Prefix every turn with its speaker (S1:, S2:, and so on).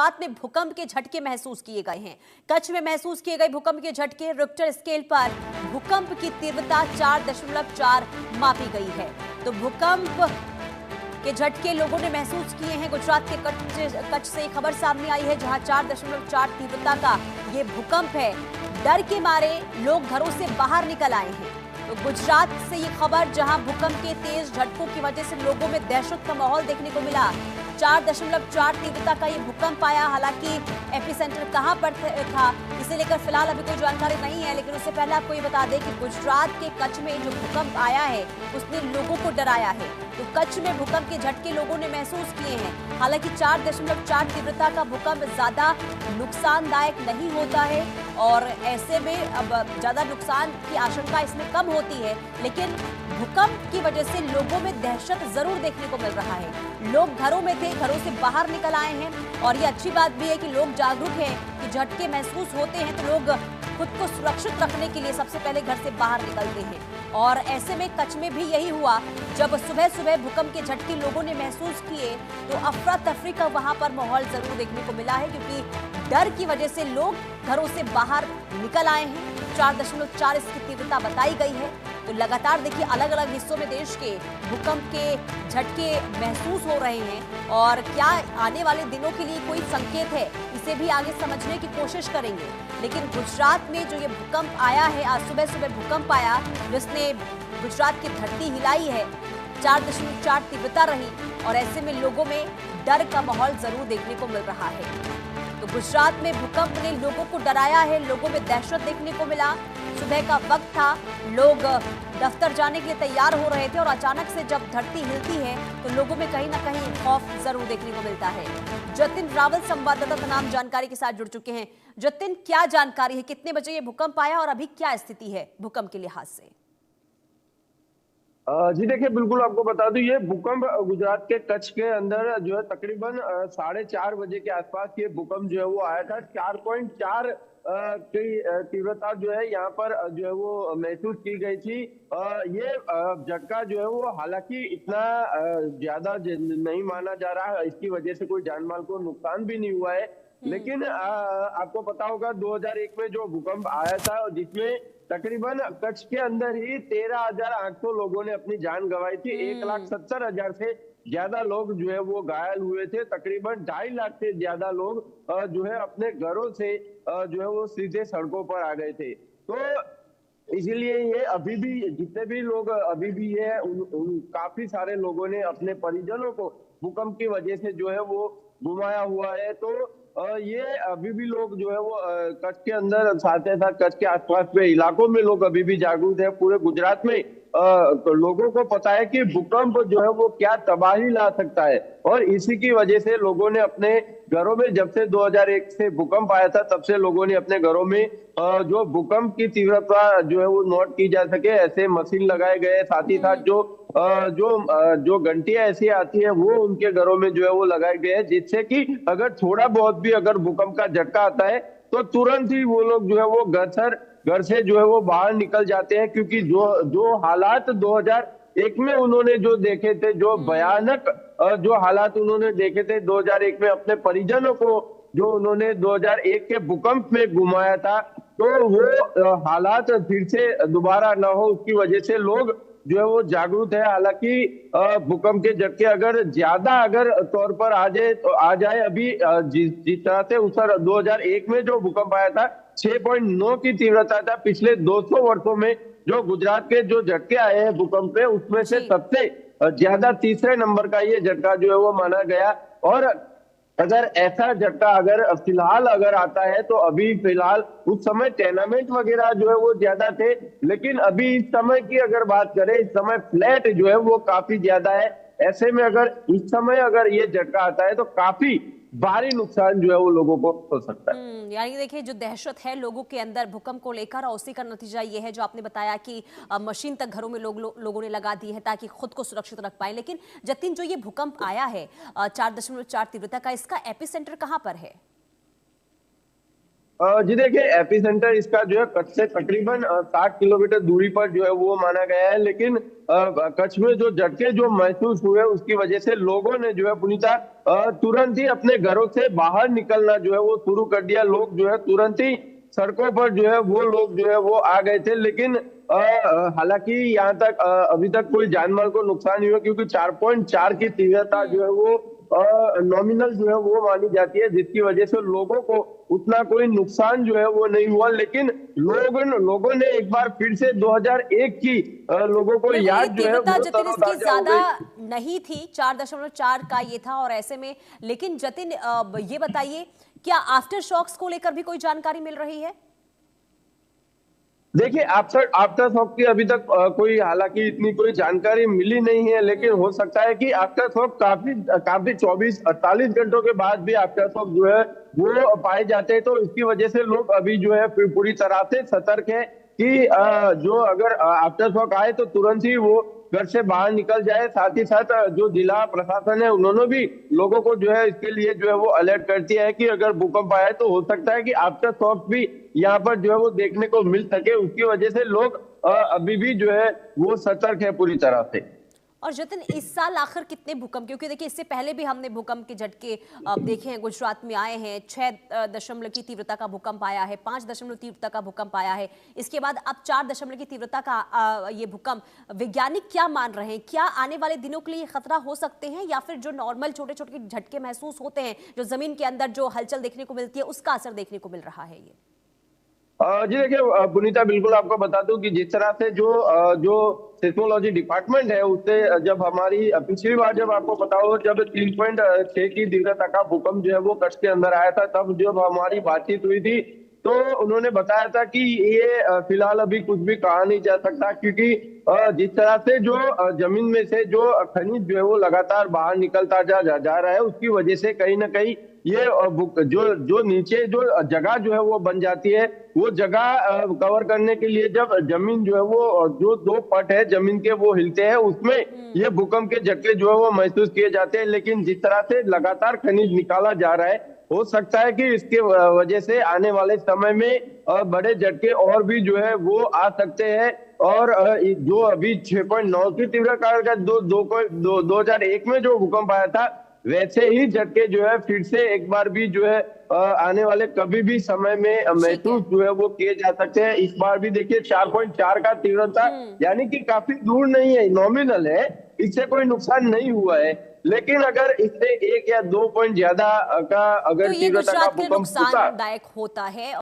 S1: गुजरात में भूकंप के झटके महसूस किए गए हैं। कच्छ में महसूस किए गए भूकंप के झटके, रिक्टर स्केल पर भूकंप की तीव्रता 4.4 मापी गई है। तो भूकंप के झटके लोगों ने महसूस किए हैं। गुजरात के कच्छ से खबर सामने आई है, जहां 4.4 तीव्रता का ये भूकंप है। डर के मारे लोग घरों से बाहर निकल आए हैं। तो गुजरात से ये खबर, जहां भूकंप के तेज झटकों की वजह से लोगों में दहशत का माहौल देखने को मिला। 4.4 तीव्रता का ये भूकंप आया। हालांकि एपिसेंटर कहां पर था, इसे लेकर फिलहाल अभी कोई जानकारी नहीं है, लेकिन उससे पहले आपको ये बता दें कि गुजरात के कच्छ में जो भूकंप आया है उसने लोगों को डराया है। तो कच्छ में भूकंप के झटके लोगों ने महसूस किए हैं। हालांकि 4.4 तीव्रता का भूकंप ज्यादा नुकसानदायक नहीं होता है और ऐसे में अब ज्यादा नुकसान की आशंका इसमें कम होती है, लेकिन भूकंप की वजह से लोगों में दहशत जरूर देखने को मिल रहा है। लोग घरों में थे, घरों से बाहर निकल आए हैं और ये अच्छी बात भी है कि लोग जागरूक हैं कि झटके महसूस होते हैं तो लोग खुद को सुरक्षित रखने के लिए सबसे पहले घर से बाहर निकलते हैं। और ऐसे में कच्छ में भी यही हुआ। जब सुबह सुबह भूकंप के झटके लोगों ने महसूस किए तो अफरा तफरी का वहां पर माहौल जरूर देखने को मिला है, क्योंकि डर की वजह से लोग घरों से बाहर निकल आए हैं। 4.4 इसकी तीव्रता बताई गई है। तो लगातार देखिए अलग अलग हिस्सों में देश के भूकंप के झटके महसूस हो रहे हैं और क्या आने वाले दिनों के लिए कोई संकेत है, इसे भी आगे समझने की कोशिश करेंगे। लेकिन गुजरात में जो ये भूकंप आया है, आज सुबह सुबह भूकंप आया जिसने गुजरात की धरती हिलाई है, 4.4 तीव्रता रही और ऐसे में लोगों में डर का माहौल जरूर देखने को मिल रहा है। तो गुजरात में भूकंप ने लोगों को डराया है, लोगों में दहशत देखने को मिला। सुबह का वक्त था, लोग दफ्तर जाने के लिए तैयार हो रहे थे और अचानक से जब धरती हिलती है तो लोगों में कहीं ना कहीं खौफ जरूर देखने को मिलता है। जतिन रावल संवाददाता तमाम जानकारी के साथ जुड़ चुके हैं। जतिन, क्या जानकारी है, कितने बजे ये भूकंप आया और अभी क्या स्थिति है भूकंप के लिहाज से?
S2: जी देखिए, बिल्कुल आपको बता दूं, ये भूकंप गुजरात के कच्छ के अंदर जो है तकरीबन 4:30 बजे के आसपास ये भूकंप जो है वो आया था। 4.4 की तीव्रता जो है यहाँ पर जो है वो महसूस की गई थी। ये झटका जो है वो हालांकि इतना ज्यादा नहीं माना जा रहा है, इसकी वजह से कोई जान माल को नुकसान भी नहीं हुआ है। लेकिन आपको पता होगा 2001 में जो भूकंप आया था जिसमें तकरीबन कच्छ के अंदर ही 13,800 लोगों ने अपनी जान गंवाई थी। 1,70,000 से ज्यादा लोग जो है वो घायल हुए थे। तकरीबन 2.5 लाख से ज्यादा लोग जो है अपने घरों से जो है वो सीधे सड़कों पर आ गए थे। तो इसीलिए ये अभी भी जितने भी लोग अभी भी ये काफी सारे लोगों ने अपने परिजनों को भूकंप की वजह से जो है वो गुमाया हुआ है। तो ये अभी भी लोग जो है वो कच्छ के अंदर, साथ ही साथ कच्छ के आसपास के इलाकों में लोग अभी भी जागरूक है। पूरे गुजरात में तो लोगों को पता है कि भूकंप जो है वो क्या तबाही ला सकता है और इसी की वजह से लोगों ने अपने घरों में, जब से 2001 से भूकंप आया था तब से लोगों ने अपने घरों में जो भूकंप की तीव्रता जो है वो नोट की जा सके ऐसे मशीन लगाए गए। साथ ही साथ जो घंटियां ऐसी आती है वो उनके घरों में जो है वो लगाए गए हैं, जिससे कि अगर थोड़ा बहुत भी अगर भूकंप का झटका आता है तो तुरंत ही वो लोग जो है वो घर से जो है वो बाहर निकल जाते हैं। क्योंकि जो हालात 2001 में उन्होंने जो देखे थे, जो भयानक जो हालात उन्होंने देखे थे 2001 में अपने परिजनों को, जो उन्होंने 2001 के भूकंप में गुमाया था, तो वो हालात फिर से दोबारा ना हो उसकी वजह से लोग जो है वो जागरूक है। हालांकि भूकंप के झटके अगर ज्यादा अगर तौर पर आ जाए अभी जिस तरह से उस 2001 में जो भूकंप आया था 6.9 की तीव्रता था। पिछले 200 वर्षों में जो गुजरात के जो झटके आए हैं भूकंप पे, उसमें से सबसे ज्यादा तीसरे नंबर का ये झटका जो है वो माना गया। और अगर ऐसा झटका अगर फिलहाल अगर आता है तो अभी फिलहाल उस समय टेनामेंट वगैरह जो है वो ज्यादा थे, लेकिन अभी इस समय की अगर बात करें, इस समय फ्लैट जो है वो काफी ज्यादा है। ऐसे में अगर इस समय अगर ये झटका आता है तो काफी भारी नुकसान जो है वो लोगों को हो सकता है।
S1: यानी देखिए जो दहशत है लोगों के अंदर भूकंप को लेकर, और उसी का नतीजा ये है जो आपने बताया कि मशीन तक घरों में लोगों ने लगा दी है ताकि खुद को सुरक्षित रख पाए। लेकिन जतिन, जो ये भूकंप आया है 4.4 तीव्रता का, इसका एपिसेंटर कहां पर है?
S2: जी देखिए, एपिसेंटर इसका जो है कच्छ से तकरीबन 60 किलोमीटर दूरी पर जो है वो माना गया है, लेकिन कच्छ में जो झटके जो महसूस हुए उसकी वजह से लोगों ने जो है पुनीता तुरंत ही अपने घरों से बाहर निकलना जो है वो शुरू कर दिया। लोग जो है तुरंत ही सड़कों पर जो है वो लोग जो है वो आ गए थे, लेकिन हालांकि यहाँ तक अभी तक कोई जानमाल को नुकसान नहीं हुआ, क्योंकि 4.4 की तीव्रता जो है वो नॉमिनल जो है वो मानी जाती है, जिसकी वजह से लोगों को उतना कोई नुकसान जो है वो नहीं हुआ। लेकिन लोगों ने एक बार फिर से 2001 की लोगों को
S1: बिल्कुल, ये
S2: याद जो है
S1: तीव्रता
S2: वो
S1: जतिन इसकी
S2: तरोताजा हो
S1: ज्यादा
S2: गई।
S1: नहीं थी, 4.4 का ये था। और ऐसे में लेकिन जतिन ये बताइए, क्या आफ्टर शॉक्स को लेकर भी कोई जानकारी मिल रही है?
S2: देखिए, आफ्टर आफ्टर शॉक की अभी तक कोई हालांकि इतनी कोई जानकारी मिली नहीं है, लेकिन हो सकता है कि आफ्टर शॉक काफी काफी 24-48 घंटों के बाद भी आफ्टर शॉक जो है वो पाए जाते हैं। तो इसकी वजह से लोग अभी जो है पूरी तरह से सतर्क है कि जो अगर आफ्टर शॉक आए तो तुरंत ही वो घर से बाहर निकल जाए। साथ ही साथ जो जिला प्रशासन है उन्होंने भी लोगों को जो है इसके लिए जो है वो अलर्ट कर दिया है कि अगर भूकंप आए तो हो सकता है कि आफ्टर शॉक भी यहाँ पर जो है वो देखने को मिल सके। उसकी वजह से लोग अभी भी जो है वो सतर्क है पूरी तरह से।
S1: और जतिन, इस साल आखिर कितने भूकंप, क्योंकि देखिए इससे पहले भी हमने भूकंप के झटके देखे हैं, गुजरात में आए हैं, 6 की तीव्रता का भूकंप आया है, 5 तीव्रता का भूकंप आया है, इसके बाद अब 4 की तीव्रता का ये भूकंप। वैज्ञानिक क्या मान रहे हैं, क्या आने वाले दिनों के लिए खतरा हो सकते हैं, या फिर जो नॉर्मल छोटे छोटे झटके महसूस होते हैं, जो जमीन के अंदर जो हलचल देखने को मिलती है, उसका असर देखने को मिल रहा है ये?
S2: जी देखिए, पुनीता बिल्कुल आपको बता दूं कि जिस तरह से जो सेस्मोलॉजी डिपार्टमेंट है उससे जब हमारी पिछली बार जब आपको पता हो जब 3.6 की तीव्रता का भूकंप जो है वो कच्छ के अंदर आया था, तब जब हमारी बातचीत हुई थी तो उन्होंने बताया था कि ये फिलहाल अभी कुछ भी कहा नहीं जा सकता, क्योंकि जिस तरह से जो जमीन में से जो खनिज जो है वो लगातार बाहर निकलता जा रहा है, उसकी वजह से कहीं ना कहीं ये जो जो नीचे जो जगह जो है वो बन जाती है, वो जगह कवर करने के लिए जब जमीन जो है वो जो दो पट है जमीन के वो हिलते हैं, उसमें ये भूकंप के झटके जो है वो महसूस किए जाते हैं। लेकिन जिस तरह से लगातार खनिज निकाला जा रहा है, हो सकता है कि इसके वजह से आने वाले समय में बड़े झटके और भी जो है वो आ सकते हैं। और जो अभी 6.9 की तीव्रता का 2001 में जो भूकंप आया था, वैसे ही झटके जो है फिर से एक बार भी जो है आने वाले कभी भी समय में
S1: ठीक है।
S2: महसूस जो है वो किए जा सकते हैं। इस बार भी देखिए 4.4 का तीव्रता, यानी कि काफी दूर नहीं है, नॉमिनल है, इससे कोई नुकसान नहीं हुआ है। लेकिन अगर इससे 1 या 2 पॉइंट ज्यादा का
S1: तो
S2: अगर
S1: ये
S2: तीव्रता का
S1: गुजरात के लिए
S2: भूकंप होता
S1: नुकसानदायक होता है।